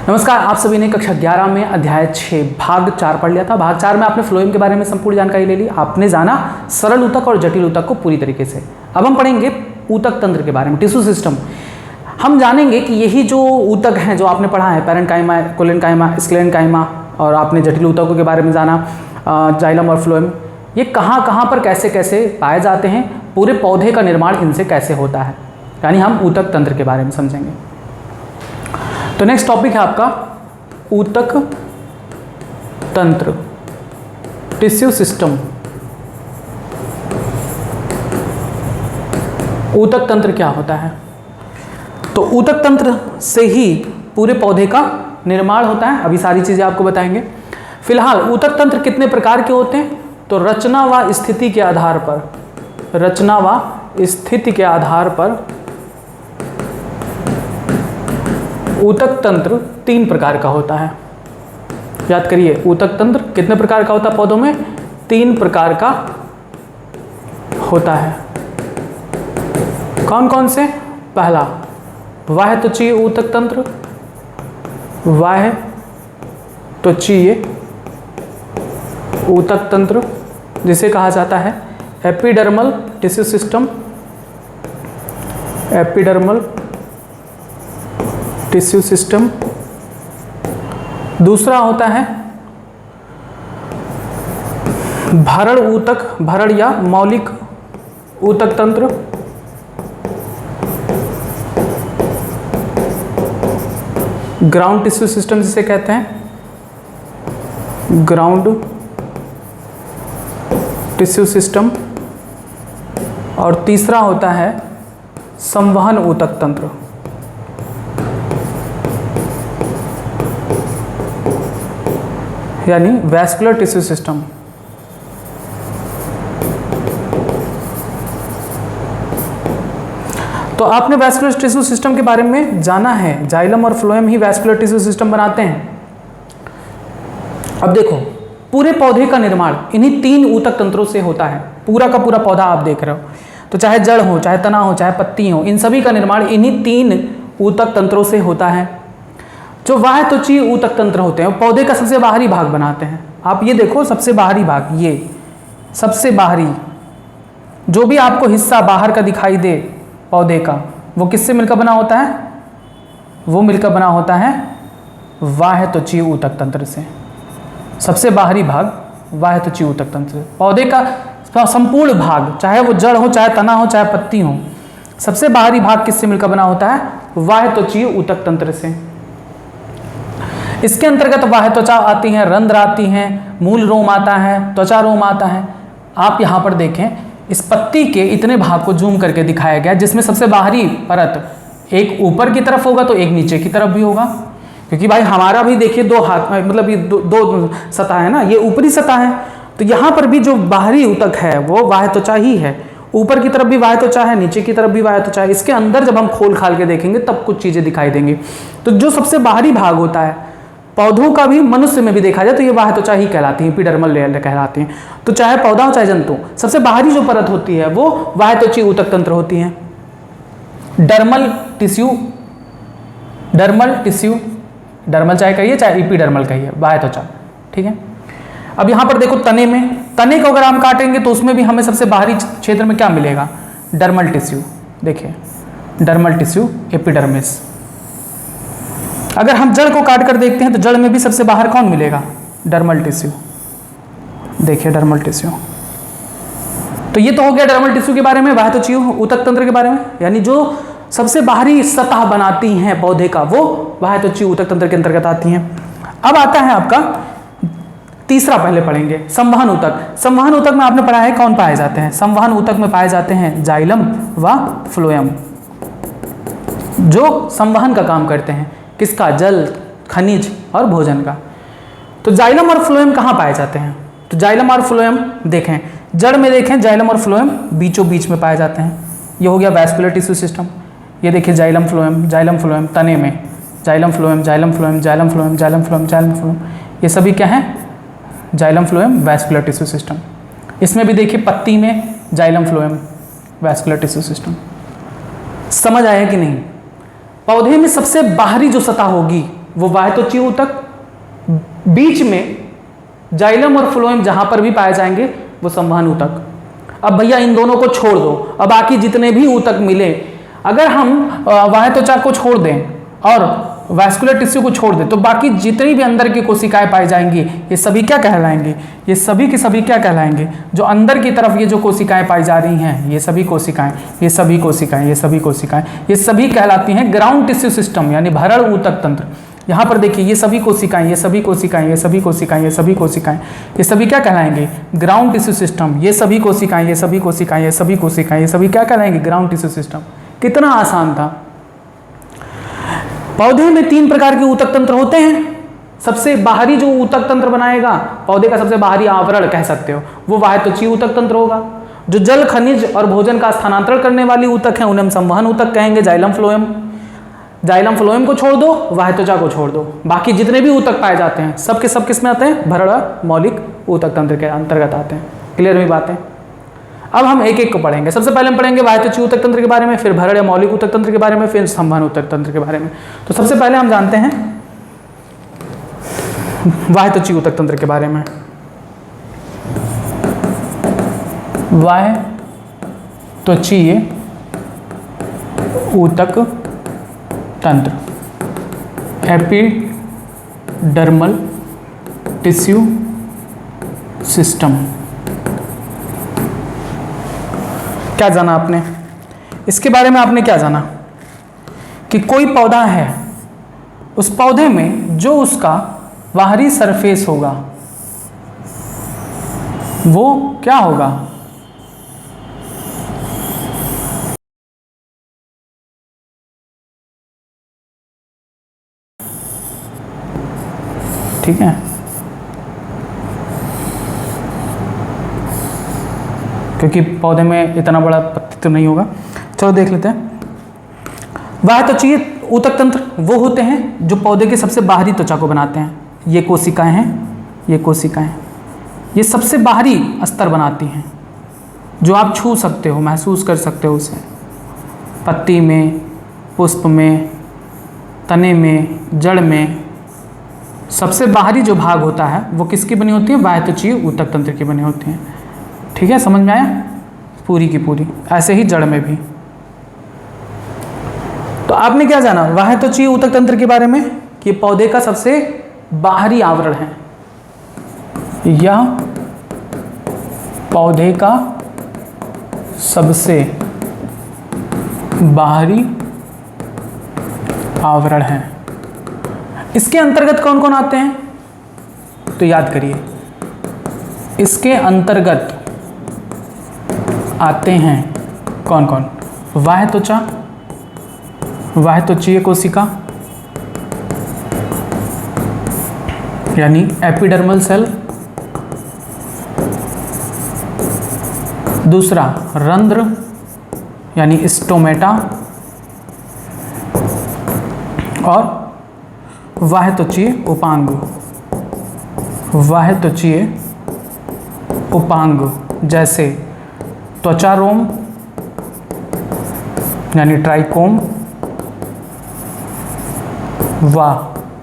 नमस्कार, आप सभी ने कक्षा 11 में अध्याय 6 भाग 4 पढ़ लिया था। भाग 4 में आपने फ्लोएम के बारे में संपूर्ण जानकारी ले ली। आपने जाना सरल ऊतक और जटिल ऊतक को पूरी तरीके से। अब हम पढ़ेंगे ऊतक तंत्र के बारे में, टिश्यू सिस्टम। हम जानेंगे कि यही जो ऊतक हैं जो आपने पढ़ा है, पैरेन्काइमा, कोलेनकाइमा, स्क्लेरेन्काइमा, और आपने जटिल ऊतकों के बारे में जाना, जाइलम और फ्लोएम, ये कहाँ कहाँ पर कैसे कैसे पाए जाते हैं, पूरे पौधे का निर्माण इनसे कैसे होता है, यानी हम ऊतक तंत्र के बारे में समझेंगे। तो नेक्स्ट टॉपिक है आपका ऊतक तंत्र, टिश्यू सिस्टम। ऊतक तंत्र क्या होता है? तो ऊतक तंत्र से ही पूरे पौधे का निर्माण होता है। अभी सारी चीजें आपको बताएंगे। फिलहाल ऊतक तंत्र कितने प्रकार के होते हैं? तो रचना व स्थिति के आधार पर, रचना व स्थिति के आधार पर ऊतक तंत्र 3 प्रकार का होता है। याद करिए, ऊतक तंत्र कितने प्रकार का होता है? पौधों में 3 प्रकार का होता है। कौन कौन से? पहला बाह्यत्वचीय ऊतक तंत्र, बाह्यत्वचीय ऊतक तंत्र जिसे कहा जाता है epidermal tissue system, epidermal tissue system. दूसरा होता है भरण ऊतक, भरण या मौलिक ऊतक तंत्र, ग्राउंड टिश्यू सिस्टम जिसे कहते हैं, ग्राउंड टिश्यू सिस्टम। और तीसरा होता है संवहन ऊतक तंत्र। यानी वैस्कुलर टिश्यू सिस्टम। तो आपने वैस्कुलर टिश्यू सिस्टम के बारे में जाना है। जाइलम और फ्लोएम ही वैस्कुलर टिश्यू सिस्टम बनाते हैं। अब देखो, पूरे पौधे का निर्माण इन्हीं 3 ऊतक तंत्रों से होता है। पूरा का पूरा पौधा आप देख रहे हो, तो चाहे जड़ हो, चाहे तना हो, चाहे पत्ती हो, इन सभी का निर्माण इन्हीं 3 ऊतक तंत्रों से होता है। जो बाह्यत्वचीय ऊतक तंत्र होते हैं वो पौधे का सबसे बाहरी भाग बनाते हैं। आप ये देखो, सबसे बाहरी भाग, ये सबसे बाहरी जो भी आपको हिस्सा बाहर का दिखाई दे पौधे का, वो किससे मिलकर बना होता है? वो मिलकर बना होता है बाह्यत्वचीय ऊतक तंत्र से। सबसे बाहरी भाग बाह्यत्वचीय ऊतक तंत्र। पौधे का संपूर्ण भाग, चाहे वो जड़ हो, चाहे तना हो, चाहे पत्ती हो, सबसे बाहरी भाग किससे मिलकर बना होता है? बाह्यत्वचीय ऊतक तंत्र से। इसके अंतर्गत बाह्य त्वचा आती है, रंध्र आती हैं, मूल रोम आता है, त्वचा रोम आता है। आप यहाँ पर देखें, इस पत्ती के इतने भाग को जूम करके दिखाया गया, जिसमें सबसे बाहरी परत एक ऊपर की तरफ होगा तो एक नीचे की तरफ भी होगा। क्योंकि भाई हमारा भी देखिए 2 हाथ, मतलब ये दो सतह है ना, ये ऊपरी सतह है। तो यहाँ पर भी जो बाहरी ऊतक है वो बाह्य त्वचा ही है। ऊपर की तरफ भी बाह्य त्वचा है, नीचे की तरफ भी बाह्य त्वचा है। इसके अंदर जब हम खोल खाल के देखेंगे तब कुछ चीजें दिखाई देंगी। तो जो सबसे बाहरी भाग होता है पौधों का भी, मनुष्य में भी देखा जाए तो ये बाह्य त्वचा ही कहलाती है, एपिडर्मल लेयर कहलाती हैं। तो चाहे पौधा हो चाहे जंतु, सबसे बाहरी जो परत होती है वो बाह्य त्वचीय ऊतक तंत्र होती है। Dermal tissue, dermal tissue, dermal चाहे कहिए चाहे एपिडर्मल कहिए, बाह्य त्वचा, ठीक है। अब यहाँ पर देखो, तने में, तने को अगर हम काटेंगे तो उसमें भी हमें सबसे बाहरी क्षेत्र में क्या मिलेगा? Dermal tissue. देखिए, डर्मल टिश्यू, एपिडर्मिस। अगर हम जड़ को काट कर देखते हैं तो जड़ में भी सबसे बाहर कौन मिलेगा? Dermal tissue. देखिए, डर्मल टिश्यू। तो ये तो हो गया डर्मल टिश्यू के बारे में, बाह्यत्वचीय ऊतक तंत्र के बारे में। यानी जो सबसे बाहरी सतह बनाती हैं पौधे का, वो बाह्यत्वचीय ऊतक तंत्र के अंतर्गत आती हैं। अब आता है आपका तीसरा, पहले पढ़ेंगे संवहन ऊतक। संवहन ऊतक में आपने पढ़ा है कौन पाए जाते हैं? संवहन ऊतक में पाए जाते हैं जाइलम व फ्लोएम, जो संवहन का काम करते हैं। किसका? जल, खनिज और भोजन का। तो जाइलम और फ्लोएम कहाँ पाए जाते हैं? तो जाइलम और फ्लोएम देखें, जड़ में देखें, जाइलम और फ्लोएम बीचों बीच में पाए जाते हैं। ये हो गया वैस्कुलर टिश्यू सिस्टम। ये देखिए, जाइलम फ्लोएम, जाइलम फ्लोएम, तने में xylem phloem, xylem phloem, xylem phloem, xylem phloem, xylem phloem, ये सभी क्या है? Xylem phloem vascular tissue system. इसमें भी देखिए, पत्ती में xylem phloem vascular tissue system. समझ आया कि नहीं? पौधे में सबसे बाहरी जो सतह होगी वो वाह्यत्वचीय ऊतक, बीच में जाइलम और फ्लोएम जहां पर भी पाए जाएंगे वो संवहन ऊतक। अब भैया इन दोनों को छोड़ दो, अब बाकी जितने भी ऊतक मिले, अगर हम वाह्यत्वचा को छोड़ दें और वैस्कुलर टिश्यू को छोड़ दें तो बाकी जितनी भी अंदर की कोशिकाएं पाई जाएंगी ये सभी क्या कहलाएंगे, ये सभी की सभी क्या कहलाएंगे, जो अंदर की तरफ ये जो कोशिकाएं पाई जा रही हैं ये सभी कोशिकाएं, ये सभी कोशिकाएं, ये सभी कोशिकाएं, ये सभी कहलाती हैं ग्राउंड टिश्यू सिस्टम यानी भरण ऊतक तंत्र। यहाँ पर देखिए ये सभी कोशिकाएं, ये सभी कोशिकाएं, ये सभी कोशिकाएं, ये सभी कोशिकाएं, ये सभी क्या कहलाएंगे, ग्राउंड टिश्यू सिस्टम। ये सभी कोशिकाएं, ये सभी कोशिकाएं, ये सभी कोशिकाएं, ये सभी क्या कहलाएंगे, ग्राउंड टिश्यू सिस्टम। कितना आसान था। पौधे में 3 प्रकार के ऊतक तंत्र होते हैं। सबसे बाहरी जो ऊतक तंत्र बनाएगा, पौधे का सबसे बाहरी आवरण कह सकते हो, वो वाह्यत्वचीय ऊतक तंत्र होगा। जो जल, खनिज और भोजन का स्थानांतरण करने वाली ऊतक हैं उन्हें हम संवहन ऊतक कहेंगे, जाइलम फ्लोएम। जाइलम फ्लोएम को छोड़ दो, वाह्यत्वचा को छोड़ दो, बाकी जितने भी ऊतक पाए जाते हैं सब के सब किस में आते हैं, भरण और मौलिक ऊतक तंत्र के अंतर्गत आते हैं। क्लियर हुई बातें। अब हम एक एक को पढ़ेंगे। सबसे पहले हम पढ़ेंगे वाह्यत्वचीय ऊतक तंत्र के बारे में, फिर भरण या मौलिक ऊतक तंत्र के बारे में, फिर संवहन ऊतक तंत्र के बारे में। तो सबसे पहले हम जानते हैं वाह्यत्वचीय ऊतक तंत्र के बारे में। वाह्यत्वचीय ऊतक तंत्र, एपिडर्मल टिश्यू सिस्टम। क्या जाना आपने इसके बारे में? आपने क्या जाना कि कोई पौधा है, उस पौधे में जो उसका बाहरी सरफेस होगा वो क्या होगा, ठीक है, क्योंकि पौधे में इतना बड़ा पत्ती तो नहीं होगा। चलो देख लेते हैं। वाह्यत्वचीय ऊतक तंत्र वो होते हैं जो पौधे के सबसे बाहरी त्वचा को बनाते हैं। ये कोशिकाएं हैं, ये कोशिकाएं, ये सबसे बाहरी स्तर बनाती हैं जो आप छू सकते हो, महसूस कर सकते हो उसे। पत्ती में, पुष्प में, तने में, जड़ में, सबसे बाहरी जो भाग होता है वो किसकी बनी होती है, वाह्यत्वचीय ऊतक तंत्र की बनी होती है। ठीक है, समझ में आया? पूरी की पूरी। ऐसे ही जड़ में भी। तो आपने क्या जाना वाह्यत्वचीय ऊतक तंत्र के बारे में कि पौधे का सबसे बाहरी आवरण है, यह पौधे का सबसे बाहरी आवरण है। इसके अंतर्गत कौन कौन आते हैं तो याद करिए, इसके अंतर्गत आते हैं कौन कौन, वाह्यत्वचा, वाह्यत्वचीय कोशिका यानी एपिडर्मल सेल, दूसरा रंध्र यानी स्टोमेटा, और वाह्यत्वचीय उपांग, वाह्यत्वचीय उपांग जैसे त्वचारोम यानी ट्राइकोम व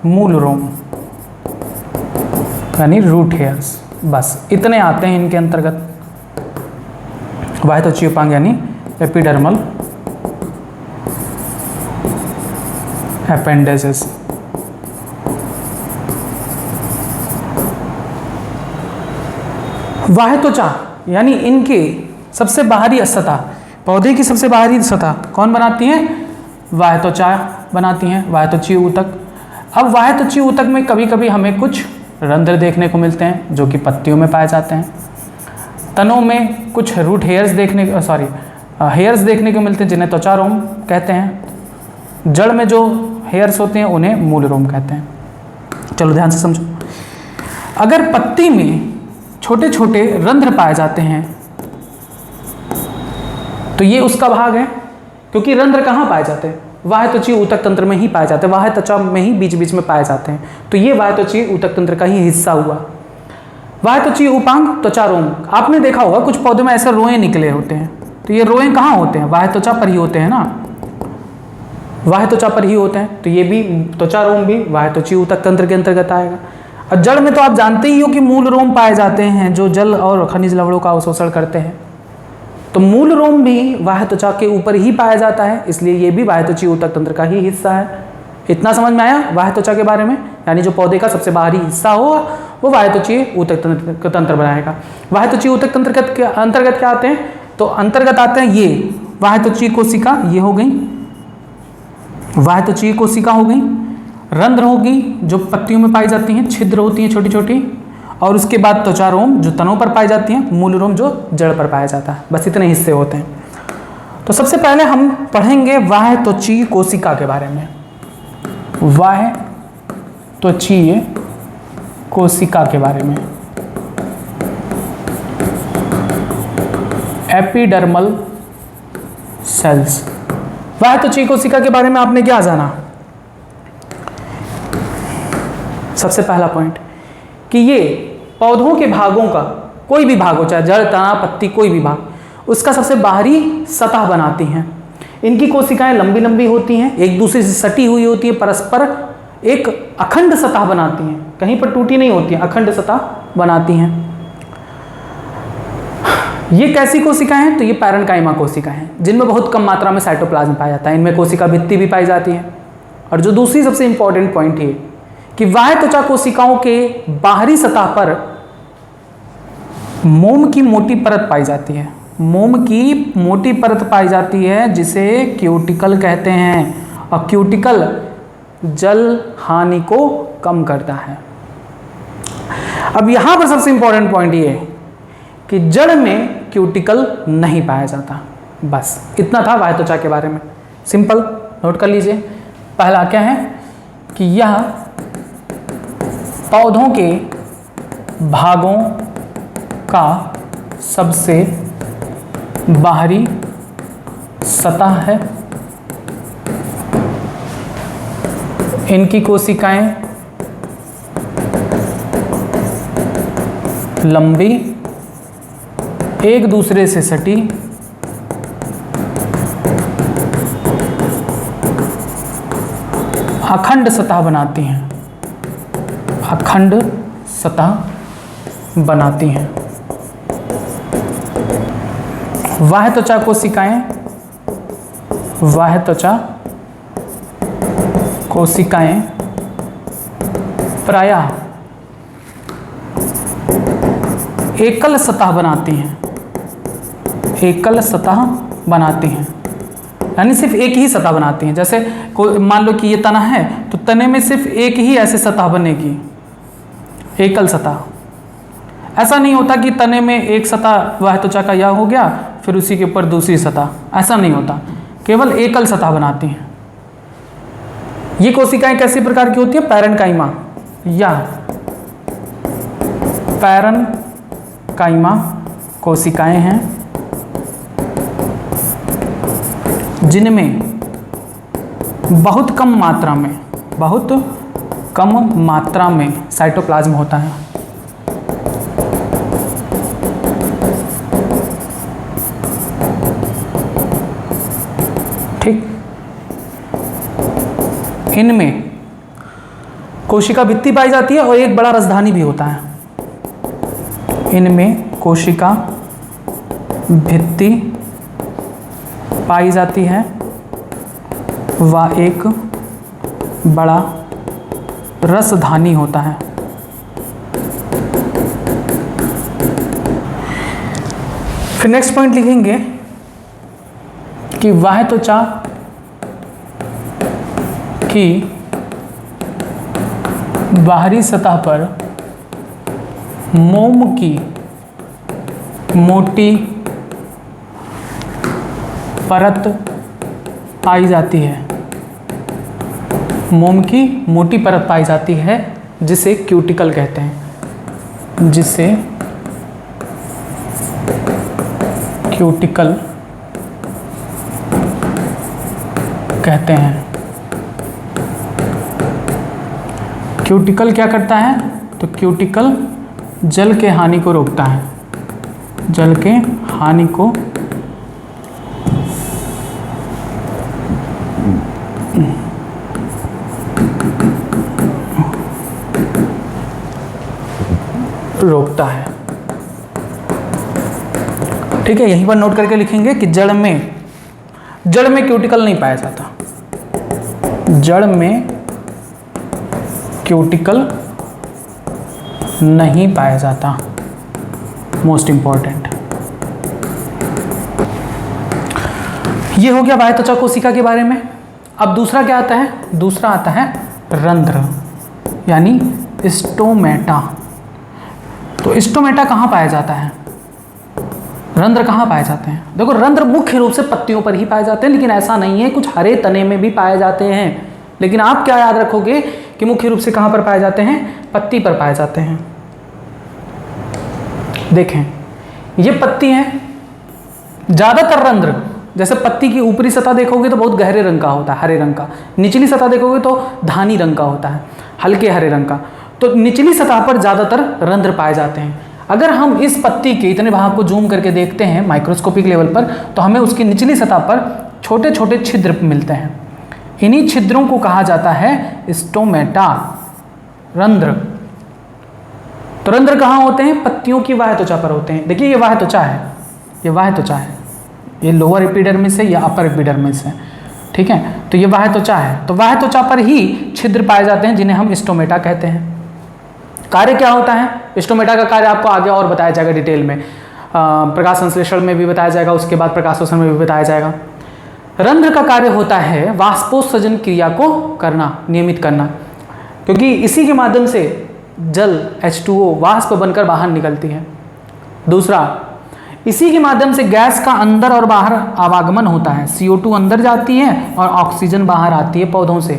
मूल रोम यानी रूट हेयर्स। बस इतने आते हैं इनके अंतर्गत। वाह्यत्वचीय उपांग यानी एपिडर्मल एपेंडेजेस। वाह्यत्वचा यानी इनके सबसे बाहरी सतह, पौधे की सबसे बाहरी सतह कौन बनाती है, वाह्यत्वचा बनाती हैं, वाह्यत्वचीय ऊतक। अब वाह्यत्वचीय ऊतक में कभी कभी हमें कुछ रंध्र देखने को मिलते हैं जो कि पत्तियों में पाए जाते हैं। तनों में कुछ रूट हेयर्स हेयर्स देखने को मिलते हैं जिन्हें त्वचारोम कहते हैं। जड़ में जो हेयर्स होते हैं उन्हें मूल रोम कहते हैं। चलो ध्यान से समझो। अगर पत्ती में छोटे छोटे रंध्र पाए जाते हैं तो ये उसका भाग है, क्योंकि रंध्र कहाँ पाए जाते हैं, वाह्यत्वचीय ऊतक तंत्र में ही पाए जाते हैं, वाह्यत्वचा में ही बीच बीच में पाए जाते हैं। तो ये वाह्यत्वचीय ऊतक तंत्र का ही हिस्सा हुआ। वाह्यत्वचीय उपांग त्वचारोम, आपने देखा होगा कुछ पौधे में ऐसे रोएं निकले होते हैं, तो ये रोएं कहाँ होते हैं, वाह्यत्वचा पर ही होते हैं ना। बाह्य त्वचा पर ही होते हैं, तो ये भी त्वचा रोम भी बाह्य त्वचीय ऊतक तंत्र के अंतर्गत आएगा। और जड़ में तो आप जानते ही हो कि मूल रोम पाए जाते हैं जो जल और खनिज लवणों का अवशोषण करते हैं, तो मूल रोम भी बाह्य त्वचा के ऊपर ही पाया जाता है, इसलिए ये भी बाह्य त्वचीय ऊतक तंत्र का ही हिस्सा है। इतना समझ में आया बाह्य त्वचा के बारे में, यानी जो पौधे का सबसे बाहरी हिस्सा होगा वो बाह्य त्वचीय ऊतक तंत्र बनाएगा। बाह्य त्वचीय ऊतक तंत्र के अंतर्गत क्या आते हैं, तो अंतर्गत आते हैं ये बाह्य त्वचीय कोशिका, ये हो गई बाह्य त्वचीय कोशिका हो गई, रंध्र होगी जो पत्तियों में पाई जाती हैं, छिद्र होती हैं छोटी छोटी, और उसके बाद त्वचा रोम जो तनों पर पाई जाती हैं, मूल रोम जो जड़ पर पाया जाता है। बस इतने हिस्से होते हैं। तो सबसे पहले हम पढ़ेंगे बाह्य त्वचीय कोशिका के बारे में, बाह्य त्वचीय कोशिका के बारे में। Epidermal cells. बाह्य त्वचीय कोशिका के बारे में आपने क्या जाना, सबसे पहला पॉइंट कि ये पौधों के भागों का कोई भी भाग हो, चाहे जड़, तना, पत्ती, कोई भी भाग, उसका सबसे बाहरी सतह बनाती हैं। इनकी कोशिकाएं लंबी लंबी होती हैं, एक दूसरे से सटी हुई होती है, परस्पर एक अखंड सतह बनाती हैं, कहीं पर टूटी नहीं होती हैं, अखंड सतह बनाती हैं। ये कैसी कोशिकाएं हैं, तो ये पैरेन्काइमा कोशिकाएं हैं, जिनमें बहुत कम मात्रा में साइटोप्लाज्म पाया जाता है। इनमें कोशिका भित्ति भी पाई जाती है। और जो दूसरी सबसे इंपॉर्टेंट पॉइंट है कि बाह्य त्वचा कोशिकाओं के बाहरी सतह पर मोम की मोटी परत पाई जाती है, मोम की मोटी परत पाई जाती है जिसे क्यूटिकल कहते हैं। और क्यूटिकल जल हानि को कम करता है। अब यहां पर सबसे इंपॉर्टेंट पॉइंट ये है कि जड़ में क्यूटिकल नहीं पाया जाता। बस इतना था बाह्य त्वचा के बारे में, सिंपल नोट कर लीजिए। पहला क्या है कि यह पौधों के भागों का सबसे बाहरी सतह है। इनकी कोशिकाएं लंबी, एक दूसरे से सटी, अखंड सतह बनाती हैं, अखंड सतह बनाती हैं। बाह्य त्वचा कोशिकाएं, बाह्य त्वचा कोशिकाएं प्रायः एकल सतह बनाती हैं, एकल सतह बनाती हैं, यानी सिर्फ एक ही सतह बनाती हैं। जैसे मान लो कि ये तना है तो तने में सिर्फ एक ही ऐसे सतह बनेगी, एकल सतह। ऐसा नहीं होता कि तने में एक सतह बाह्य त्वचा का यह हो गया फिर उसी के ऊपर दूसरी सतह, ऐसा नहीं होता, केवल एकल सतह बनाती हैं। ये कोशिकाएं कैसी प्रकार की होती है, पैरेन्काइमा या पैरेन्काइमा कोशिकाएं हैं जिनमें बहुत कम मात्रा में साइटोप्लाज्म होता है। ठीक, इनमें कोशिका भित्ति पाई जाती है और एक बड़ा रसधानी भी होता है। इनमें कोशिका भित्ति पाई जाती है व एक बड़ा रसधानी होता है। फिर नेक्स्ट पॉइंट लिखेंगे कि बाह्य त्वचा की बाहरी सतह पर मोम की मोटी परत पाई जाती है, मोम की मोटी परत पाई जाती है जिसे क्यूटिकल कहते हैं, जिसे क्यूटिकल कहते हैं। क्यूटिकल क्या करता है, तो क्यूटिकल जल के हानि को रोकता है, जल के हानि को रोकता है। ठीक है, यहीं पर नोट करके लिखेंगे कि जड़ में क्यूटिकल नहीं पाया जाता, जड़ में क्यूटिकल नहीं पाया जाता, मोस्ट इंपॉर्टेंट। ये हो गया बाह्य त्वचा कोशिका के बारे में। अब दूसरा क्या आता है? दूसरा आता है रंध्र यानी स्टोमेटा। तो स्टोमेटा कहाँ पाया जाता है? रंध्र कहाँ पाए जाते हैं? देखो, रंध्र मुख्य रूप से पत्तियों पर ही पाए जाते हैं, लेकिन ऐसा नहीं है, कुछ हरे तने में भी पाए जाते हैं। लेकिन आप क्या याद रखोगे कि मुख्य रूप से कहाँ पर पाए जाते हैं? पत्ती पर पाए जाते हैं। देखें, ये पत्ती है, ज़्यादातर रंध्र, जैसे पत्ती की ऊपरी सतह देखोगे तो बहुत गहरे रंग का होता है, हरे रंग का। निचली सतह देखोगे तो धानी रंग का होता है, हल्के हरे रंग का। तो निचली सतह पर ज़्यादातर रंध्र पाए जाते हैं। अगर हम इस पत्ती के इतने भाग को जूम करके देखते हैं माइक्रोस्कोपिक लेवल पर, तो हमें उसकी निचली सतह पर छोटे छोटे छिद्र मिलते हैं। इन्हीं छिद्रों को कहा जाता है स्टोमेटा, रंध्र। तो रंध्र कहाँ होते हैं? पत्तियों की बाह्य त्वचा पर होते हैं। देखिए, ये बाह्य त्वचा है, ये बाह्य त्वचा है, ये लोअर एपिडर्मिस है, या अपर एपिडर्मिस है। ठीक है, तो ये बाह्य त्वचा है। तो बाह्य त्वचा पर ही छिद्र पाए जाते हैं, जिन्हें हम स्टोमेटा कहते हैं। कार्य क्या होता है? स्टोमेटा का कार्य आपको आगे और बताया जाएगा डिटेल में, प्रकाश संश्लेषण में भी बताया जाएगा, उसके बाद प्रकाशोत्सर्जन में भी बताया जाएगा। रंध्र का कार्य होता है वाष्पोत्सर्जन क्रिया को करना, नियमित करना, क्योंकि इसी के माध्यम से जल H2O वाष्प बनकर बाहर निकलती है। दूसरा, इसी के माध्यम से गैस का अंदर और बाहर आवागमन होता है। CO2 अंदर जाती है और ऑक्सीजन बाहर आती है पौधों से।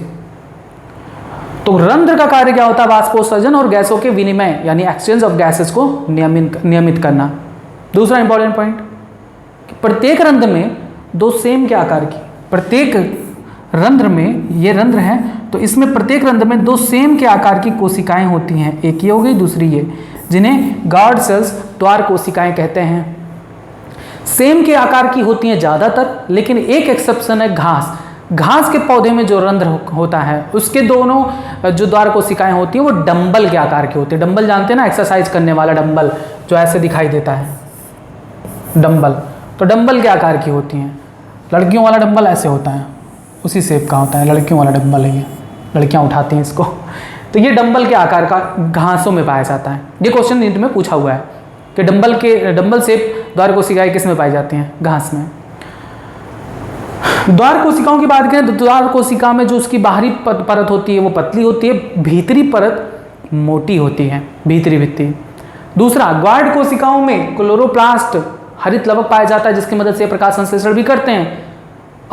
तो रंध्र का कार्य क्या होता है? वाष्पोत्सर्जन और गैसों के विनिमय यानी एक्सचेंज ऑफ गैसेस को नियमित करना। दूसरा इंपॉर्टेंट पॉइंट, प्रत्येक रंध्र में दो सेम के आकार की, प्रत्येक रंध्र में, ये रंध्र है तो इसमें प्रत्येक रंध्र में दो सेम के आकार की कोशिकाएं होती हैं। एक ये हो गई, दूसरी ये, जिन्हें गार्ड सेल्स, द्वार कोशिकाएं कहते हैं। सेम के आकार की होती हैं ज़्यादातर, लेकिन एक एक्सेप्शन है घास। घास के पौधे में जो रंध्र होता है उसके दोनों जो द्वार कोशिकाएं होती हैं वो डंबल के आकार की होती है। डंबल जानते हैं ना, एक्सरसाइज करने वाला डंबल जो ऐसे दिखाई देता है, डंबल। तो डंबल के आकार की होती हैं। लड़कियों वाला डंबल ऐसे होता है, उसी शेप का होता है, लड़कियों वाला डंबल है ये, लड़कियां उठाती हैं इसको। तो ये डंबल के आकार का घासों में पाया जाता है। ये क्वेश्चन नीट में पूछा हुआ है कि डंबल शेप द्वार कोशिकाएं किस में पाई जाती हैं? घास में। द्वार कोशिकाओं की बात करें तो द्वार कोशिका में जो उसकी बाहरी परत होती है वो पतली होती है, भीतरी परत मोटी होती है, भीतरी भित्ति। दूसरा, ग्वार्ड कोशिकाओं में क्लोरोप्लास्ट हरित लवक पाया जाता है, जिसकी मदद से प्रकाश संश्लेषण भी करते हैं।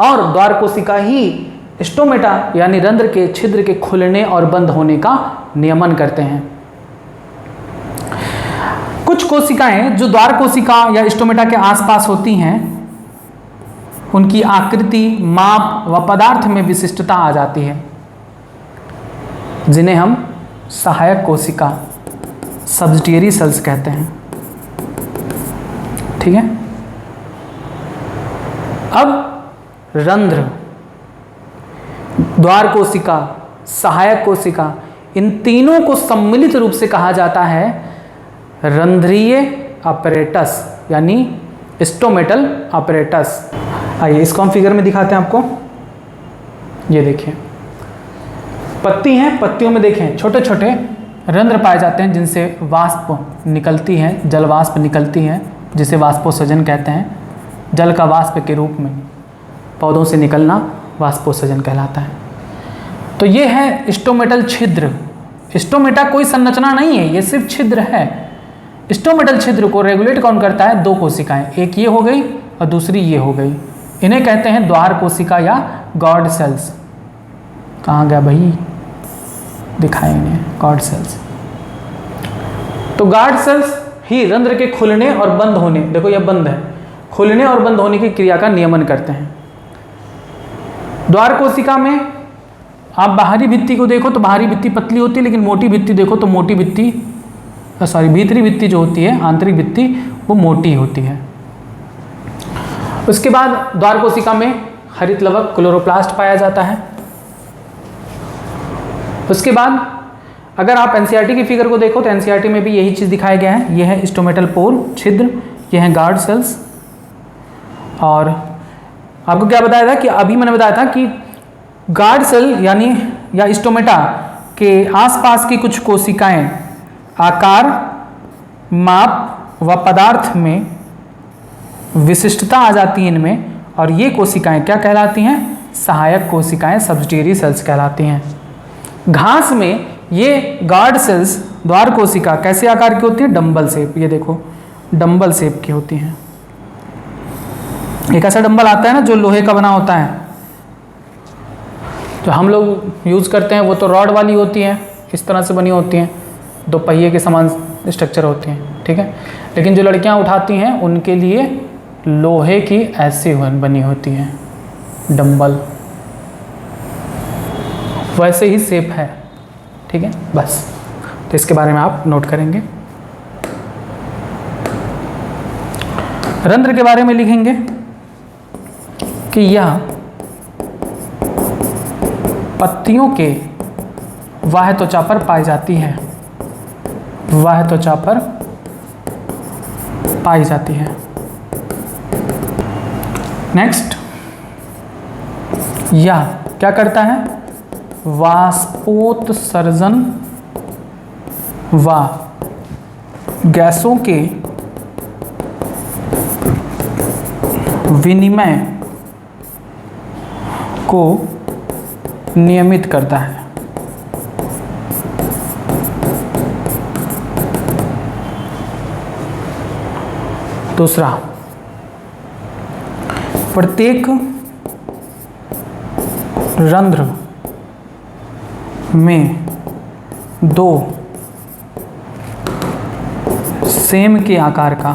और द्वार कोशिका ही स्टोमेटा यानी रंध्र के छिद्र के खुलने और बंद होने का नियमन करते हैं। कुछ कोशिकाएं जो द्वार कोशिका या स्टोमेटा के आसपास होती हैं, उनकी आकृति, माप व पदार्थ में विशिष्टता आ जाती है, जिन्हें हम सहायक कोशिका, सब्सिडियरी सेल्स कहते हैं। ठीक है, अब रंध्र, द्वार कोशिका, सहायक कोशिका, इन तीनों को सम्मिलित रूप से कहा जाता है रंध्रीय अपरेटस यानी स्टोमेटल अपरेटस। आइए इसको हम फिगर में दिखाते हैं आपको। ये देखिए, पत्ती हैं, पत्तियों में देखें छोटे छोटे रंध्र पाए जाते हैं, जिनसे वाष्प निकलती है, जल वाष्प निकलती है, जिसे वाष्पोत्सर्जन कहते हैं। जल का वाष्प के रूप में पौधों से निकलना वाष्पोत्सर्जन कहलाता है। तो ये है स्टोमेटल छिद्र। स्टोमेटा कोई संरचना नहीं है, ये सिर्फ छिद्र है। स्टोमेटल छिद्र को रेगुलेट कौन करता है? दो कोशिकाएं, एक ये हो गई और दूसरी ये हो गई। इन्हें कहते हैं द्वार कोशिका या गॉड सेल्स। कहाँ गया भाई? दिखाएं इन्हें, गॉड सेल्स। तो गार्ड सेल्स ही रंध्र के खुलने और बंद होने, देखो यह बंद है, खुलने और बंद होने की क्रिया का नियमन करते हैं। द्वार कोशिका में आप बाहरी भित्ति को देखो तो बाहरी भित्ति पतली होती है, लेकिन मोटी भित्ति देखो तो मोटी भित्ति, भीतरी भित्ति जो होती है, आंतरिक भित्ति, वो मोटी होती है। उसके बाद द्वार कोशिका में हरित लवक क्लोरोप्लास्ट पाया जाता है। उसके बाद अगर आप एनसीईआरटी की फिगर को देखो तो एनसीईआरटी में भी यही चीज़ दिखाया गया है। ये है स्टोमेटल पोर छिद्र, ये हैं गार्ड सेल्स। और आपको क्या बताया था कि अभी मैंने बताया था कि गार्ड सेल यानी या स्टोमेटा के आसपास की कुछ कोशिकाएं आकार, माप व पदार्थ में विशिष्टता आ जाती है इनमें, और ये कोशिकाएं क्या कहलाती हैं? सहायक कोशिकाएं, सब्सिडियरी सेल्स कहलाती हैं। घास में ये गार्ड सेल्स, द्वार कोशिका कैसे आकार की होती है? Dumbbell shape. ये देखो डंबल शेप की होती हैं। एक ऐसा डंबल आता है ना जो लोहे का बना होता है, जो हम लोग यूज़ करते हैं, वो तो रॉड वाली होती है, इस तरह से बनी होती हैं, 2 पहिए के समान स्ट्रक्चर होती हैं, ठीक है। लेकिन जो लड़कियां उठाती हैं उनके लिए लोहे की ऐसी बनी होती है डंबल, वैसे ही शेप है, ठीक है। बस तो इसके बारे में आप नोट करेंगे। रंध्र के बारे में लिखेंगे कि यह पत्तियों के बाह्य त्वचा पर पाई जाती है, बाह्य त्वचा पर पाई जाती है। नेक्स्ट, यह क्या करता है? वाष्पोत्सर्जन व गैसों के विनिमय को नियमित करता है। दूसरा, प्रत्येक रंध्र में 2 सेम के आकार का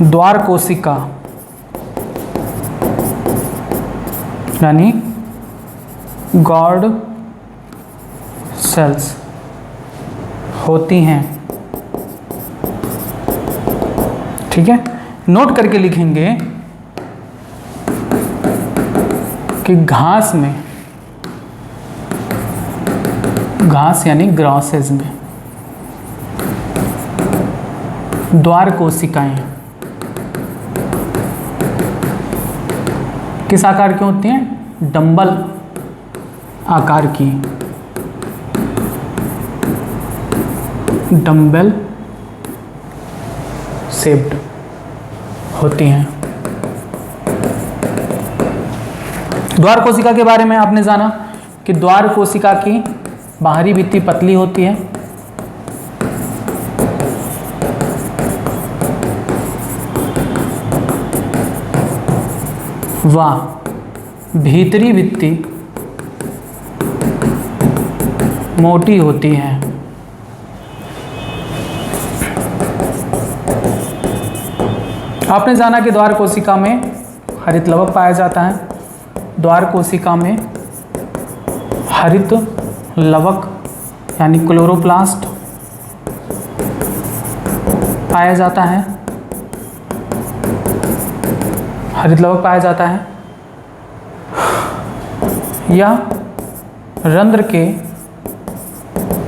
द्वार कोशिका यानी गार्ड सेल्स होती हैं, ठीक है। नोट करके लिखेंगे कि घास में, घास यानी ग्रासेज में द्वार कोशिकाएं किस आकार की होती हैं? डंबल आकार की, डंबल शेप्ड होती हैं। द्वार कोशिका के बारे में आपने जाना कि द्वार कोशिका की बाहरी भित्ति पतली होती है, व भीतरी भित्ति मोटी होती है। आपने जाना कि द्वार कोशिका में हरित लवक पाया जाता है। द्वार कोशिका में हरित लवक यानी क्लोरोप्लास्ट पाया जाता है, हरित लवक पाया जाता है। यह रंध्र के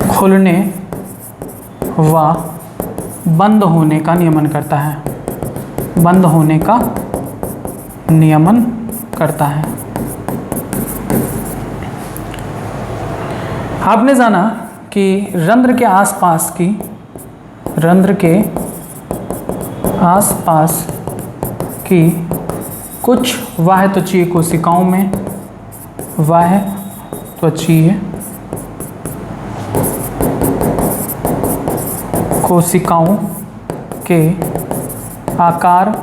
खुलने व बंद होने का नियमन करता है, बंद होने का नियमन करता है। आपने जाना कि रंध्र के आसपास की, रंध्र के आसपास की कुछ बाह्य त्वचीय कोशिकाओं में, बाह्य त्वचीय कोशिकाओं के आकार,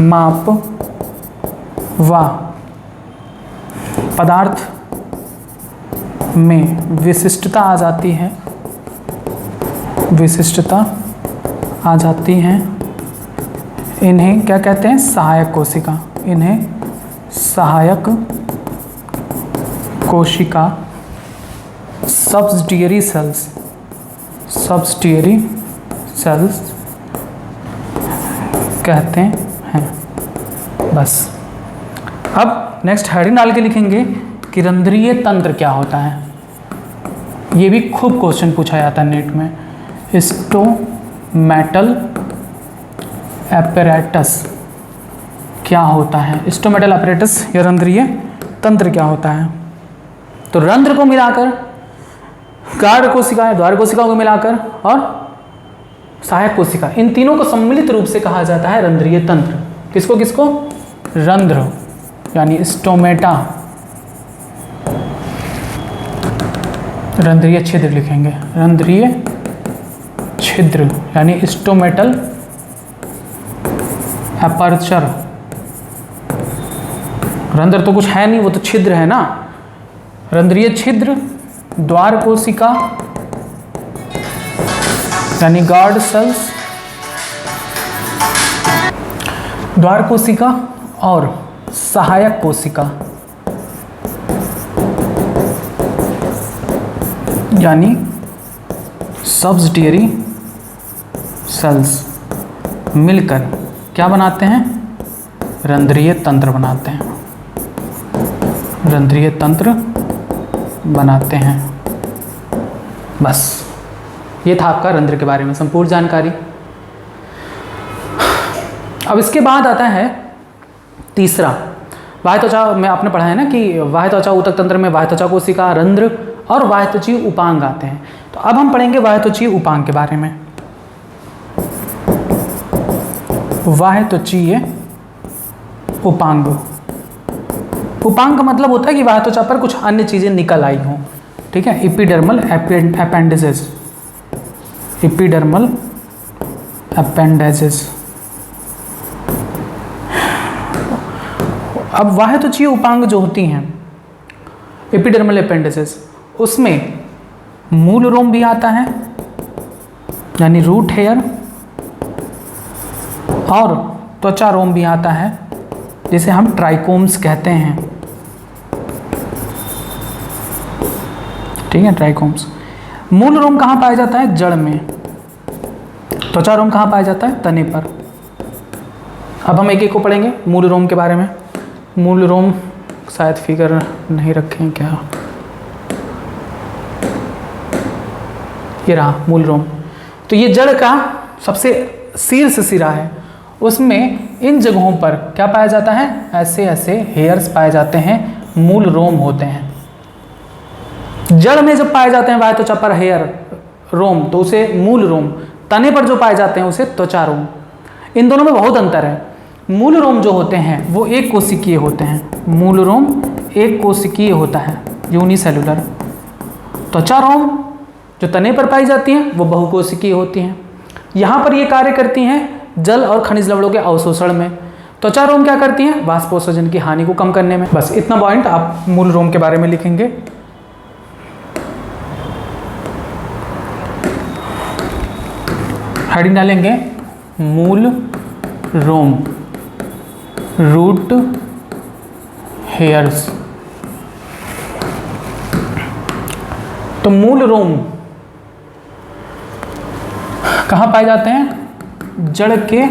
माप व पदार्थ में विशिष्टता आ जाती है, विशिष्टता आ जाती है। इन्हें क्या कहते हैं? सहायक कोशिका। इन्हें सहायक कोशिका, सब्सिडियरी सेल्स, सब्सिडियरी सेल्स कहते हैं। बस अब नेक्स्ट हेडिंग डाल के लिखेंगे कि रंध्रीय तंत्र क्या होता है। ये भी खूब क्वेश्चन पूछा जाता है नेट में। स्टोमेटल एपैरेटस क्या होता है? स्टोमेटल एपैरेटस या रंध्रीय तंत्र क्या होता है? तो रंध्र को मिलाकर, गार्ड कोशिका, द्वार कोशिकाओं को मिलाकर और सहायक कोशिका, इन तीनों को सम्मिलित रूप से कहा जाता है रंध्रीय तंत्र। किसको किसको? रंध्र यानी स्टोमेटा, रंध्रीय छिद्र लिखेंगे, रंध्रीय छिद्र यानी स्टोमेटल एपर्चर। रंध्र तो कुछ है नहीं, वो तो छिद्र है ना। रंध्रीय छिद्र, द्वार कोशिका यानी गार्ड सेल्स, द्वार कोशिका और सहायक कोशिका यानी सब्सिडियरी सेल्स मिलकर क्या बनाते हैं? रंध्रीय तंत्र बनाते हैं, रंध्रीय तंत्र बनाते हैं। बस ये था आपका रंध्र के बारे में संपूर्ण जानकारी। अब इसके बाद आता है तीसरा, बाह्य त्वचा में आपने पढ़ा है ना कि बाह्य त्वचा ऊतक तंत्र में बाह्य त्वचा कोशिका, रंध्र और बाह्य त्वचीय उपांग आते हैं। तो अब हम पढ़ेंगे बाह्य त्वचीय उपांग के बारे में। बाह्य त्वचीय उपांग, उपांग का मतलब होता है कि बाह्य त्वचा पर कुछ अन्य चीजें निकल आई हों। ठीक है, एपिडर्मल एपेंडिसेस, एपिडर्मल एपेंडेजेस। अब बाह्य त्वचीय उपांग जो होती हैं एपिडर्मल एपेंडिसेस, उसमें मूल रोम भी आता है यानी रूट हेयर, और त्वचा रोम भी आता है जिसे हम ट्राइकोम्स कहते हैं। ठीक है, ट्राइकोम्स। मूल रोम कहाँ पाया जाता है? जड़ में। त्वचा रोम कहाँ पाया जाता है? तने पर। अब हम एक एक को पढ़ेंगे मूल रोम के बारे में। मूल रोम शायद फिगर नहीं रखें क्या? ये रहा मूल रोम। तो ये जड़ का सबसे शीर्ष सिरा है, उसमें इन जगहों पर क्या पाया जाता है? ऐसे ऐसे हेयर्स पाए जाते हैं, मूल रोम होते हैं। जड़ में जब पाए जाते हैं बाह्य त्वचा पर हेयर रोम तो उसे मूल रोम, तने पर जो पाए जाते हैं उसे त्वचा रोम। इन दोनों में बहुत अंतर है। मूल रोम जो होते हैं वो एक कोशिकीय होते हैं, मूल रोम एक कोशिकीय होता है, यूनिसेलुलर। त्वचा रोम जो तने पर पाई जाती हैं वो बहुकोशिकीय होती हैं। यहाँ पर ये कार्य करती हैं जल और खनिज लवणों के अवशोषण में। त्वचा रोम क्या करती हैं? वाष्पोत्सर्जन की हानि को कम करने में। बस इतना पॉइंट आप मूल रोम के बारे में लिखेंगे। हेडिंग डालेंगे मूल रोम, रूट हेयर्स। तो मूल रोम कहाँ पाए जाते हैं? जड़ के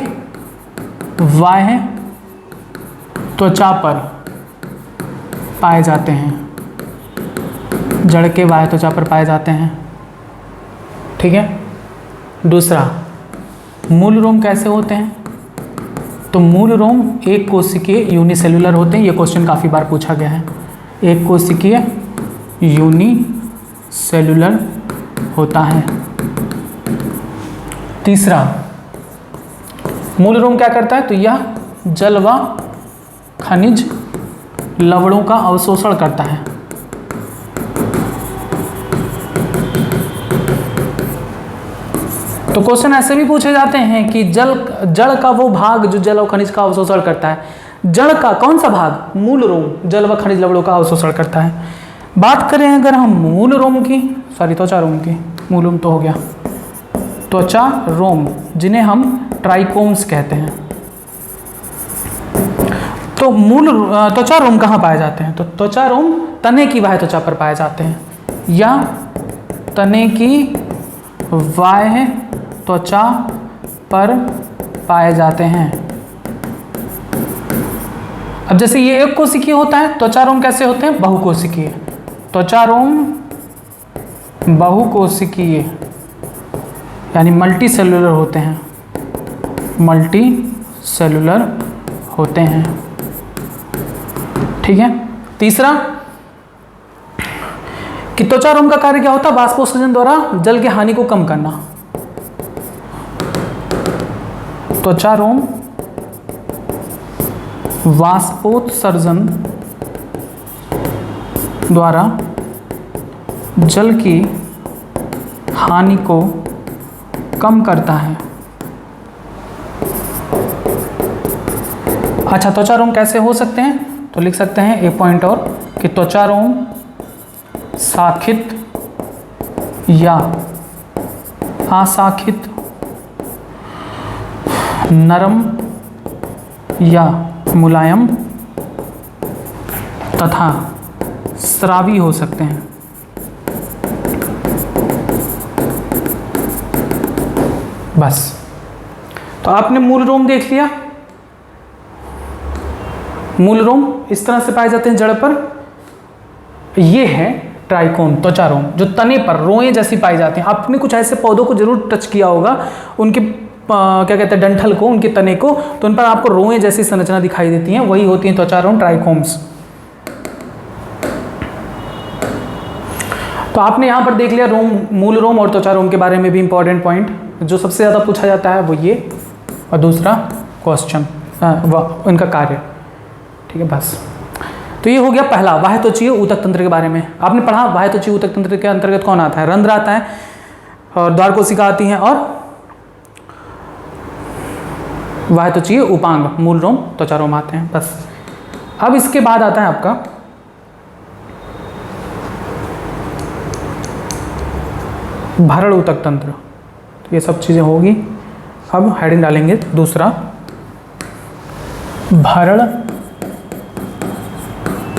बाह्य त्वचा पर पाए जाते हैं, जड़ के बाह्य त्वचा पर पाए जाते हैं। ठीक है। दूसरा, मूल रोम कैसे होते हैं? तो मूल रोम एक कोशिकीय यूनिसेलुलर होते हैं। ये क्वेश्चन काफ़ी बार पूछा गया है। एक कोशिकीय यूनिसेलुलर होता है। तीसरा, मूल रोम क्या करता है? तो यह जल व खनिज लवणों का अवशोषण करता है। तो क्वेश्चन ऐसे भी पूछे जाते हैं कि जड़ का वो भाग जो जल और खनिज का अवशोषण करता है, जड़ का कौन सा भाग? मूल रोम जल व खनिज लवणों का अवशोषण करता है। बात करें अगर हम मूल रोम की, त्वचा रोम की, मूल रोम तो हो गया, त्वचा रोम जिन्हें हम ट्राइकोम्स कहते हैं। तो मूल त्वचा रोम कहाँ पाए जाते हैं? तो त्वचा रोम तने की बाह्य त्वचा पर पाए जाते हैं या तने की बाह्य त्वचा पर पाए जाते हैं। अब जैसे ये एक कोशिकीय होता है, त्वचारोम कैसे होते हैं? बहुकोशिकीय। त्वचारोम बहुकोशिकीय यानी मल्टी सेलुलर होते हैं, मल्टी सेलुलर होते हैं। ठीक है। तीसरा कि त्वचारोम का कार्य क्या होता है? वाष्पोत्सर्जन द्वारा जल की हानि को कम करना। त्वचारोम वाष्पोत्सर्जन द्वारा जल की हानि को कम करता है। अच्छा, त्वचारोम कैसे हो सकते हैं? तो लिख सकते हैं एक पॉइंट और कि त्वचारोम शाखित या अशाखित, नरम या मुलायम तथा स्रावी हो सकते हैं। बस, तो आपने मूल रोम देख लिया। मूल रोम इस तरह से पाए जाते हैं जड़ पर। ये है ट्राइकोम, त्वचारोम, जो तने पर रोएं जैसी पाई जाती हैं। आपने कुछ ऐसे पौधों को जरूर टच किया होगा, उनके क्या कहते हैं, डंठल को, उनके तने को, तो उन पर आपको रोएं जैसी संरचना दिखाई देती हैं, वही होती हैं त्वचारोम, ट्राइकोम्स। तो आपने यहाँ पर देख लिया रोम, मूल रोम और त्वचारोम के बारे में भी इंपॉर्टेंट पॉइंट। जो सबसे ज़्यादा पूछा जाता है वो ये, और दूसरा क्वेश्चन इनका कार्य। ठीक है, बस। तो ये हो गया पहला, बाह्य त्वचीय ऊतक तंत्र के बारे में। आपने पढ़ा बाह्य त्वचीय ऊतक तंत्र के अंतर्गत कौन आता है? रंध्र आता है, और द्वार कोशिका आती हैं, और बाह्य त्वचीय उपांग, मूल रोम, त्वचारोम आते हैं। बस। अब इसके बाद आता है आपका भरण ऊतक तंत्र। तो ये सब चीज़ें होगी। अब हेडिंग डालेंगे दूसरा, भरण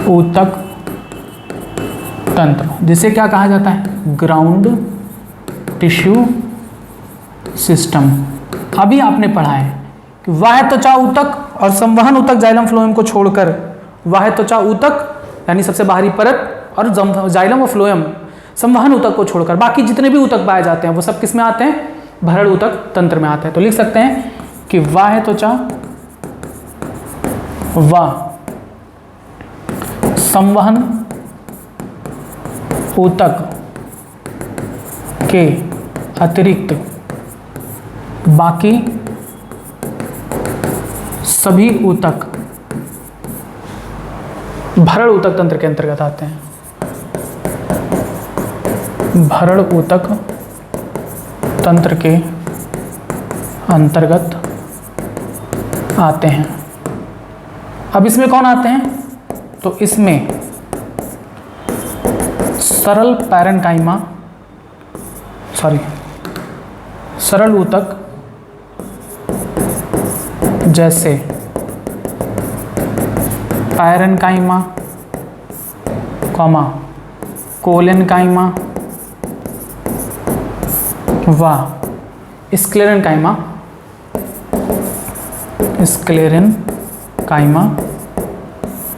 ऊतक तंत्र, जिसे क्या कहा जाता है? Ground tissue system. अभी आपने पढ़ा है कि बाह्य त्वचा ऊतक और संवहन ऊतक जाइलम फ्लोएम को छोड़कर, बाह्य त्वचा ऊतक यानी सबसे बाहरी परत, और जाइलम और फ्लोएम संवहन ऊतक को छोड़कर बाकी जितने भी ऊतक पाए जाते हैं वो सब किस में आते हैं? भरण ऊतक तंत्र में आते हैं। तो लिख सकते हैं कि बाह्य त्वचा व संवहन ऊतक के अतिरिक्त बाकी सभी ऊतक भरण ऊतक तंत्र के अंतर्गत आते हैं। भरण ऊतक तंत्र के अंतर्गत आते हैं। अब इसमें कौन आते हैं? तो इसमें सरल पैरेन्काइमा, सरल ऊतक जैसे पैरेन्काइमा, कोलेनकाइमा व स्क्लेरेनकाइमा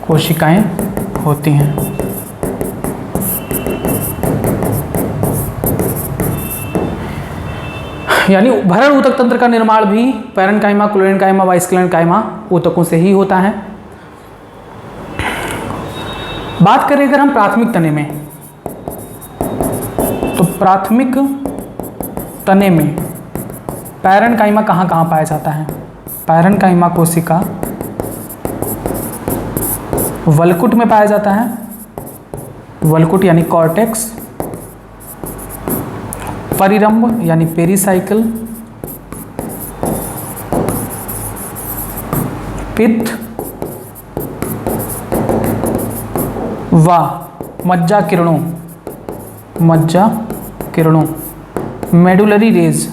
कोशिकाएं होती हैं। यानी भरण ऊतक तंत्र का निर्माण भी पैरेन्काइमा, कोलेनकाइमा व स्क्लेरेनकाइमा ऊतकों से ही होता है। बात करें अगर हम प्राथमिक तने में, तो प्राथमिक तने में पैरेन्काइमा कहाँ कहाँ पाया जाता है? पैरेन्काइमा कोशिका वलकुट में पाया जाता है, वलकुट यानी कॉर्टेक्स, परिरंभ यानी पेरिसाइकिल, पित्त व मज्जा किरणों, मेडुलरी रेज,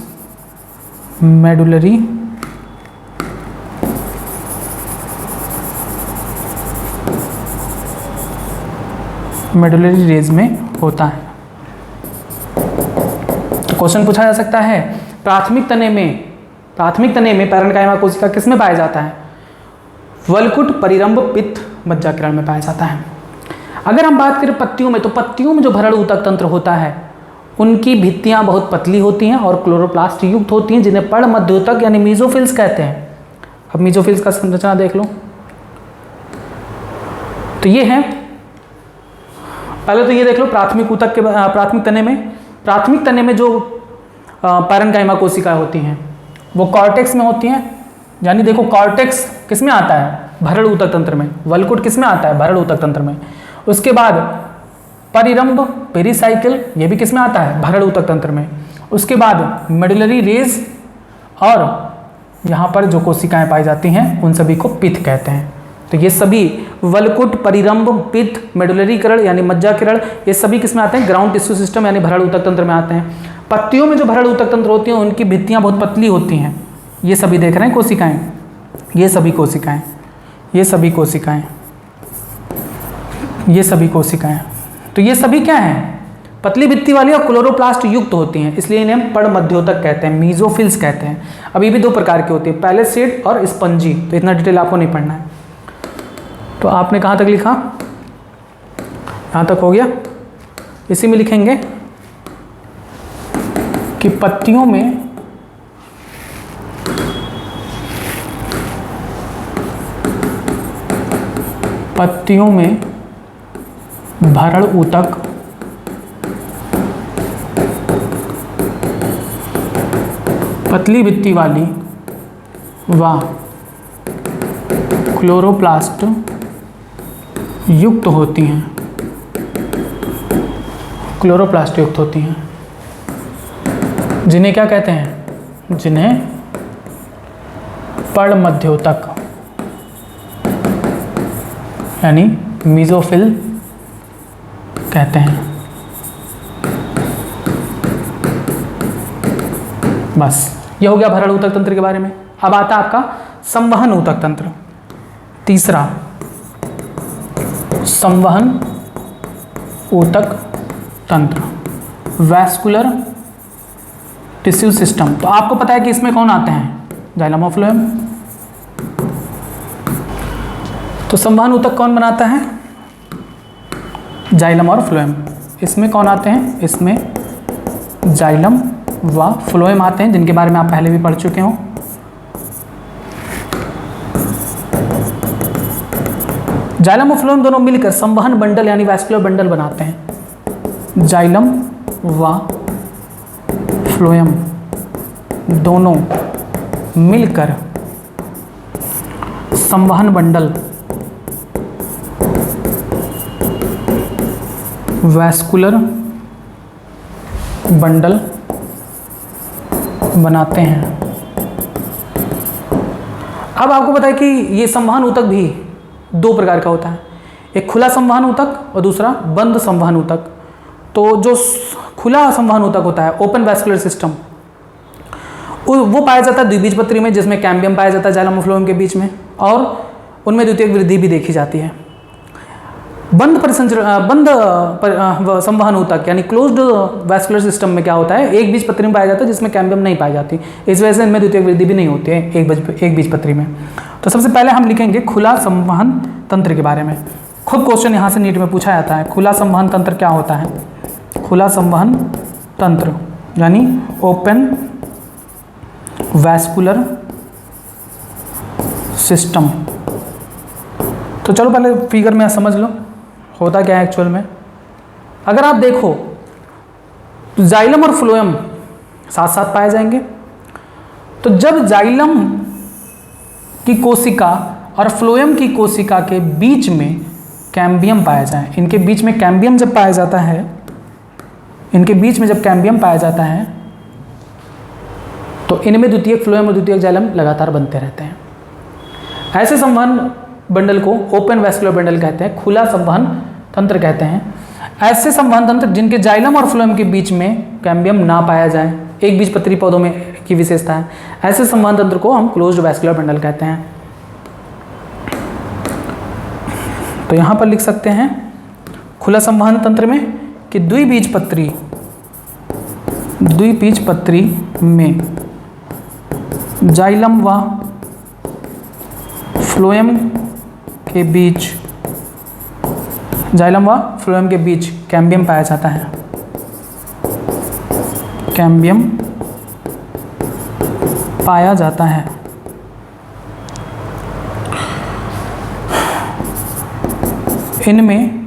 मेडुलरी रेज में होता है। तो क्वेश्चन पूछा जा सकता है प्राथमिक तने में पैरेन्काइमा कोशिका किस में पाया जाता है? वलकुट, परिरंभ, पित्त मज्जाकिरण में पाया जाता है। अगर हम बात करें पत्तियों में, तो पत्तियों में जो भरण ऊतक तंत्र होता है उनकी भित्तियां बहुत पतली होती हैं और क्लोरोप्लास्ट युक्त होती हैं, जिन्हें पर्ण मध्योतक यानी मीजोफिल्स कहते हैं। अब मीजोफिल्स का संरचना देख लो। तो ये है, पहले तो ये देख लो प्राथमिक ऊतक के प्राथमिक तने में जो पैरेन्काइमा कोशिकाएं होती हैं वो कॉर्टेक्स में होती हैं। यानी देखो कॉर्टेक्स किस में आता है? भरण ऊतक तंत्र में। वलकुट किस में आता है? भरण ऊतक तंत्र में। उसके बाद परिरंभ, पेरिसाइकिल, ये भी किस में आता है? भरण ऊतक तंत्र में। उसके बाद मेडुलरी रेज, और यहाँ पर जो कोशिकाएं पाई जाती हैं उन सभी को पित्त कहते हैं। तो ये सभी वलकुट, परिरंभ, पित्त, मेडुलरी किरण यानी मज्जाकिरण, ये सभी किस में आते हैं? ग्राउंड टिश्यू सिस्टम यानी भरण ऊतक तंत्र में आते हैं। पत्तियों में जो भरण ऊतक तंत्र होती हैं उनकी भित्तियां बहुत पतली होती हैं। ये सभी देख रहे हैं कोशिकाएं, ये सभी कोशिकाएं, ये सभी कोशिकाएं, ये सभी कोशिकाएं। तो ये सभी क्या हैं? पतली भित्ति वाली और क्लोरोप्लास्ट युक्त होती हैं, इसलिए इन्हें हम पर्ण मध्योतक कहते हैं, मीजोफिल्स कहते हैं। अब ये भी दो प्रकार की होती है, पैलेसेड और स्पंजी। तो इतना डिटेल आपको नहीं पढ़ना है। तो आपने कहाँ तक लिखा? यहाँ तक हो गया। इसी में लिखेंगे कि पत्तियों में भरण ऊतक पतली भित्ति वाली व क्लोरोप्लास्ट युक्त होती हैं, क्लोरोप्लास्ट युक्त होती हैं, जिन्हें क्या कहते हैं? जिन्हें पर्ण मध्योतक यानी मीजोफिल कहते हैं। बस ये हो गया भरण ऊतक तंत्र के बारे में। अब आता है आपका संवहन ऊतक तंत्र। तीसरा, संवहन ऊतक तंत्र, वैस्कुलर टिश्यू सिस्टम। तो आपको पता है कि इसमें कौन आते हैं? जाइलम और फ्लोएम। तो संवहन ऊतक कौन बनाता है? जाइलम और फ्लोएम। इसमें कौन आते हैं? इसमें जाइलम व फ्लोएम आते हैं, जिनके बारे में आप पहले भी पढ़ चुके हो। जाइलम और फ्लोएम दोनों मिलकर संवहन बंडल यानी वैस्कुलर बंडल बनाते हैं। जाइलम व फ्लोएम दोनों मिलकर संवहन बंडल वैस्कुलर बंडल बनाते हैं। अब आपको पता है कि ये संवहन ऊतक भी दो प्रकार का होता है, एक खुला संवहन ऊतक और दूसरा बंद संवहन ऊतक। तो जो खुला संवहन ऊतक होता है, ओपन वैस्कुलर सिस्टम, वो पाया जाता है द्विबीजपत्री में, जिसमें कैम्बियम पाया जाता है जाइलम और फ्लोएम के बीच में, और उनमें द्वितीयक वृद्धि भी देखी जाती है। बंद संवहन ऊतक यानी क्लोज्ड वैस्कुलर सिस्टम में क्या होता है? एक बीजपत्री में पाया जाता है, जिसमें कैम्बियम नहीं पाई जाती, इस वजह से इनमें द्वितीयक वृद्धि भी नहीं होती है एक बीजपत्री में। तो सबसे पहले हम लिखेंगे खुला संवहन तंत्र के बारे में। खुद क्वेश्चन यहाँ से नीट में पूछा जाता है, खुला संवहन तंत्र क्या होता है? खुला संवहन तंत्र यानी ओपन वैस्कुलर सिस्टम। तो चलो पहले फिगर में समझ लो होता क्या है एक्चुअल में। अगर आप देखो तो जाइलम और फ्लोएम साथ साथ पाए जाएंगे। तो जब जाइलम की कोशिका और फ्लोएम की कोशिका के बीच में कैम्बियम पाया जाए, इनके बीच में कैम्बियम जब पाया जाता है, इनके बीच में जब कैम्बियम पाया जाता है तो इनमें द्वितीयक फ्लोएम और द्वितीयक जाइलम लगातार बनते रहते हैं। ऐसे संवहन बंडल को ओपन वैस्कुलर बंडल कहते हैं, खुला संवहन तंत्र कहते हैं। ऐसे संवहन तंत्र जिनके जाइलम और फ्लोएम के बीच में कैम्बियम ना पाया जाए, एक बीजपत्री पौधों में की विशेषता है, ऐसे संवहन तंत्र को हम क्लोज्ड वैस्कुलर बंडल कहते हैं। तो यहाँ पर लिख सकते हैं खुला संवहन तंत्र में कि द्विबीजपत्री में जाइलम व फ्लोएम के बीच, जाइलम व फ्लोएम के बीच कैम्बियम पाया जाता है। कैम्बियम पाया जाता है। इनमें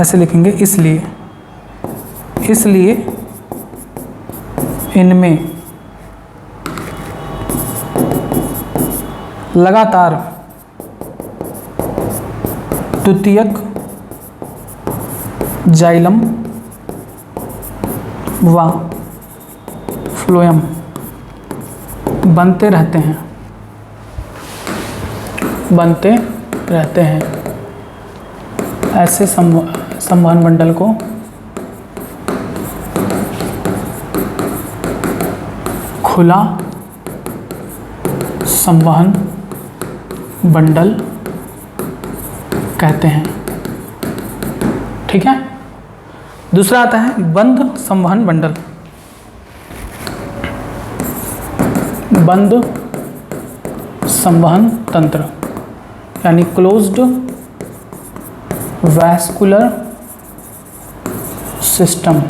ऐसे लिखेंगे, इसलिए इनमें लगातार द्वितीयक जाइलम व फ्लोएम बनते रहते हैं। ऐसे संवहन मंडल को खुला संवहन मंडल कहते हैं। ठीक है। दूसरा आता है बंद संवहन मंडल। बंद संवहन तंत्र यानी क्लोज्ड वैस्कुलर सिस्टम।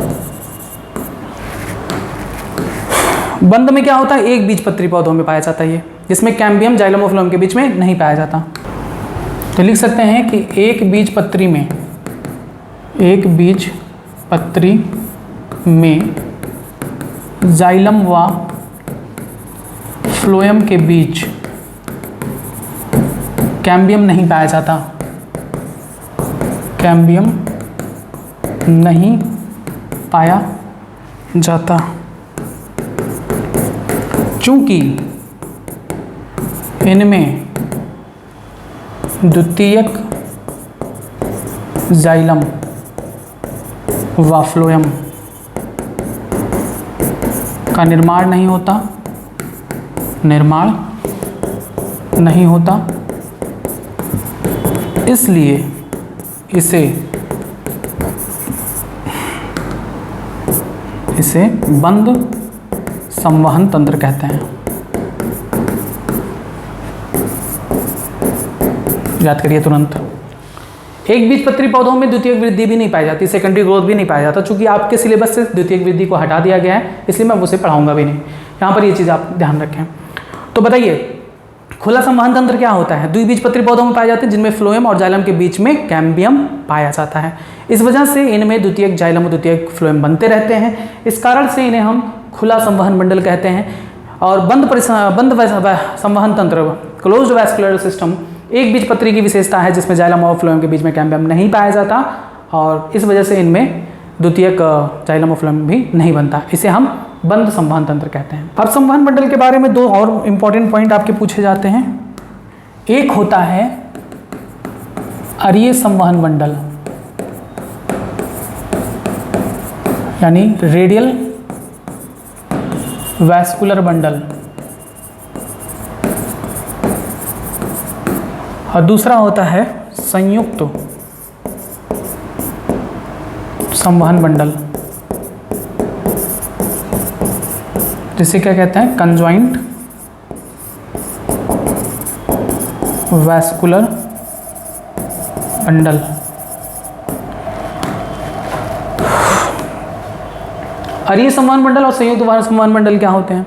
बंद में क्या होता है, एक बीजपत्री पौधों में पाया जाता है ये, जिसमें कैम्बियम जाइलम और फ्लोएम के बीच में नहीं पाया जाता। तो लिख सकते हैं कि एक बीजपत्री में जाइलम व फ्लोएम के बीच कैम्बियम नहीं पाया जाता। कैम्बियम नहीं पाया जाता चूंकि इनमें द्वितीयक जाइलम व फ्लोएम का निर्माण नहीं होता, इसलिए इसे बंद संवहन तंत्र कहते हैं। याद करिए तुरंत। एक बीजपत्री पौधों में द्वितीयक वृद्धि भी नहीं पाई जाती, सेकेंडरी ग्रोथ भी नहीं पाया जाता। चूंकि आपके सिलेबस से द्वितीयक वृद्धि को हटा दिया गया है, इसलिए मैं उसे पढ़ाऊंगा भी नहीं। यहाँ पर ये चीज़ आप ध्यान रखें। तो बताइए खुला संवहन तंत्र क्या होता है। द्विबीजपत्री पौधों में पाए जाते हैं जिनमें फ्लोएम और जाइलम के बीच में कैम्बियम पाया जाता है। इस वजह से इनमें द्वितीयक जाइलम और द्वितीयक फ्लोएम बनते रहते हैं। इस कारण से इन्हें हम खुला संवहन मंडल कहते हैं। और बंद संवहन तंत्र क्लोज्ड वैस्कुलर सिस्टम एक बीजपत्री की विशेषता है जिसमें जाइलम और फ्लोएम के बीच में कैम्बियम नहीं पाया जाता, और इस वजह से इनमें द्वितीयक जाइलम और फ्लोएम भी नहीं बनता। इसे हम बंद संवहन तंत्र कहते हैं। अब संवहन मंडल के बारे में दो और इम्पॉर्टेंट पॉइंट आपके पूछे जाते हैं। एक होता है अरीय संवहन मंडल यानी रेडियल वैस्कुलर बंडल, और दूसरा होता है संयुक्त संवहन मंडल, जिसे क्या कहते हैं, कंजॉइंट वैस्कुलर बंडल। अरीय संवहन मंडल और संयुक्त संवहन मंडल क्या होते हैं।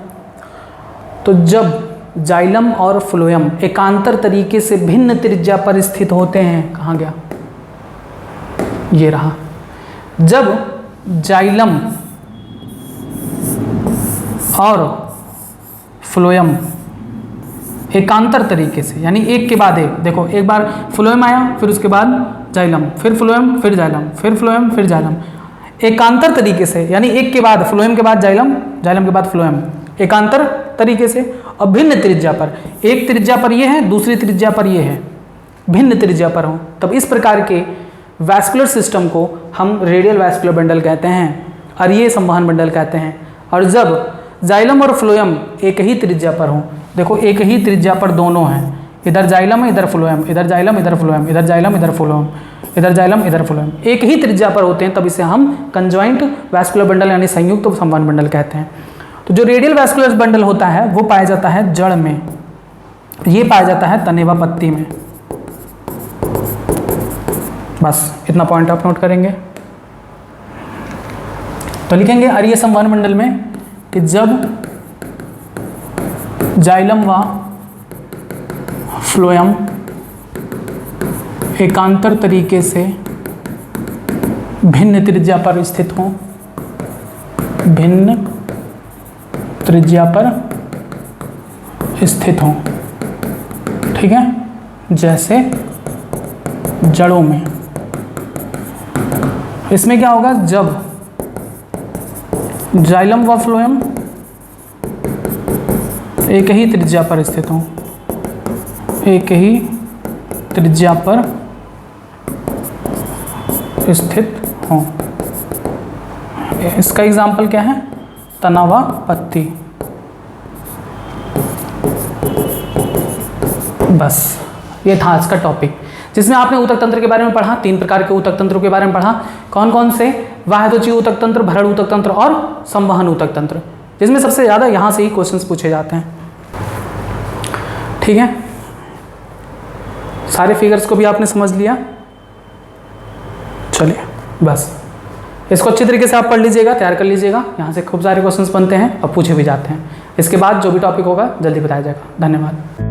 तो जब जाइलम और फ्लोएम एकांतर तरीके से भिन्न त्रिज्या पर स्थित होते हैं, कहाँ गया, ये रहा। जब जाइलम और फ्लोएम एकांतर तरीके से, यानी एक के बाद एक, देखो एक बार फ्लोएम आया, फिर उसके बाद जाइलम, फिर फ्लोएम, फिर जाइलम, फिर फ्लोएम, फिर जाइलम, एकांतर तरीके से, यानी एक के बाद फ्लोएम के बाद जाइलम, जाइलम के बाद फ्लोएम, एकांतर तरीके से और भिन्न त्रिज्या पर। एक त्रिज्या पर ये है, दूसरी त्रिज्या पर ये है, भिन्न त्रिज्या पर हो, तब इस प्रकार के वैस्कुलर सिस्टम को हम रेडियल वैस्कुलर बंडल कहते हैं, अरीय संवहन बंडल कहते हैं। और जब जाइलम और फ्लोएम एक ही त्रिज्या पर हो, देखो एक ही त्रिज्या पर दोनों हैं, इधर जाइलम है, इधर फ्लोएम, इधर जाइलम, इधर फ्लोएम, इधर जाइलम, इधर फ्लोएम, इधर जाइलम, इधर फ्लोएम, एक ही त्रिज्या पर होते हैं, तब इसे हम कंजॉइंट वैस्कुलर बंडल यानी संयुक्त संवहन बंडल कहते हैं। तो जो रेडियल वैस्कुलर बंडल होता है वो पाया जाता है जड़ में, ये पाया जाता है तने व पत्ती में। बस इतना पॉइंट आप नोट करेंगे। तो लिखेंगे अरीय संवहन मंडल में कि जब जाइलम व फ्लोएम एकांतर तरीके से भिन्न त्रिज्या पर स्थित हों, भिन्न त्रिज्या पर स्थित हों, ठीक है, जैसे जड़ों में। इसमें क्या होगा, जब जाइलम व फ्लोएम एक ही त्रिज्या पर स्थित हों, एक ही त्रिज्या पर स्थित हों। इसका एग्जाम्पल क्या है, तना व पत्ती। बस ये था आज का टॉपिक, जिसमें आपने ऊतक तंत्र के बारे में पढ़ा, 3 प्रकार के ऊतक तंत्रों के बारे में पढ़ा। कौन कौन से, वाह्यतोचीय ऊतक तंत्र, भरण ऊतक तंत्र और संवहन ऊतक तंत्र, जिसमें सबसे ज़्यादा यहाँ से ही क्वेश्चंस पूछे जाते हैं। ठीक है, सारे फिगर्स को भी आपने समझ लिया। चलिए बस इसको अच्छी तरीके से आप पढ़ लीजिएगा, तैयार कर लीजिएगा। यहाँ से खूब सारे क्वेश्चंस बनते हैं और पूछे भी जाते हैं। इसके बाद जो भी टॉपिक होगा जल्दी बताया जाएगा। धन्यवाद।